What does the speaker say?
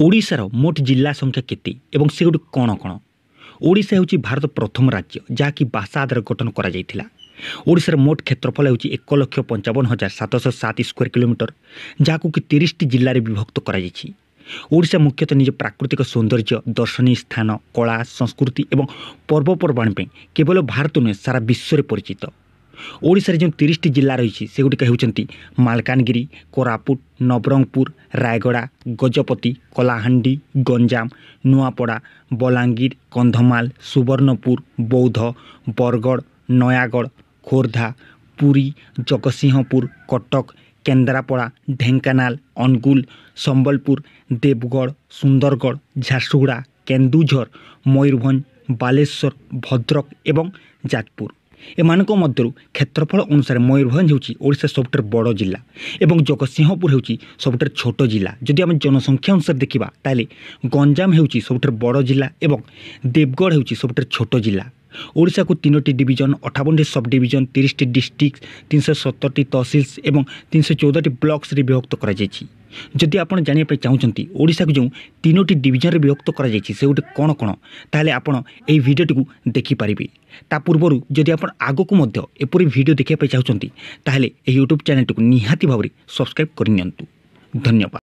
ओडिशार मोट जिला संख्या केते एवं सेगुडी कौन कौन? ओडिशा होची भारत प्रथम राज्य जहाँकि भाषा आधार गठन करा जायथिला। ओडिशार मोट क्षेत्रफल होची 1,55,707 स्क्वायर किलोमीटर जहाँकु कि 30 जिले में विभक्त करा जायछि। ओडिशा मुख्यतः निज प्राकृतिक सौंदर्य, दर्शनीय स्थान, कला, संस्कृति एवं पर्वपर्वाणी पे केवल भारत नुहे सारा विश्व में परिचित। ओडिशार जो 30 जिला रही से गुड़िक होती मालकानगिरी, कोरापुट, नवरंगपुर, रायगड़ा, गजपति, कलाहांडी, गंजाम, नुआपड़ा, बलांगीर, कंधमाल, सुवर्णपुर, बौद्ध, बरगड़, नयागढ़, खोर्धा, पुरी, जगतसिंहपुर, कटक, केन्द्रापड़ा, ढेंकानाल, अनुगुल, संबलपुर, देवगढ़, सुंदरगढ़, झारसुगुड़ा, केन्दुझर, मयूरभंज, बालेश्वर, भद्रक एवं जाजपुर। एमानक मध्यरु क्षेत्रफल अनुसार मयूरभंज होची ओडिशा सबुठार बड़ जिला एवं जगतसिंहपुर होची सबुठार छोट जिला। जदि आम जनसंख्या अनुसार देखा ताले गंजाम होची सबुठार बड़ जिला एवं देवगढ़ होची सबुठार छोट जिला। ओडिशा को 3टी डिवीजन, 58टी सब डिवीजन, 30टी डिस्ट्रिक्ट, 370टी तहसिल्स एवं 314टी ब्लॉक्स रे विभक्त करा जायछि। जदि आपण जानिया पे चाहुचंती ओडिशा को जो 3टी डिवीजन रे विभक्त करा जायछि से गोटे कोन कोन ताले आपण एई भिडियोटी को देखि पारिबे। ता पूर्वरु जदि आपण आगो को मध्य एपरि भिडियो देखिया पे चाहुचंती ताले एई YouTube चैनल को निहाती भाबरे सब्सक्राइब करि नियंतु। धन्यवाद।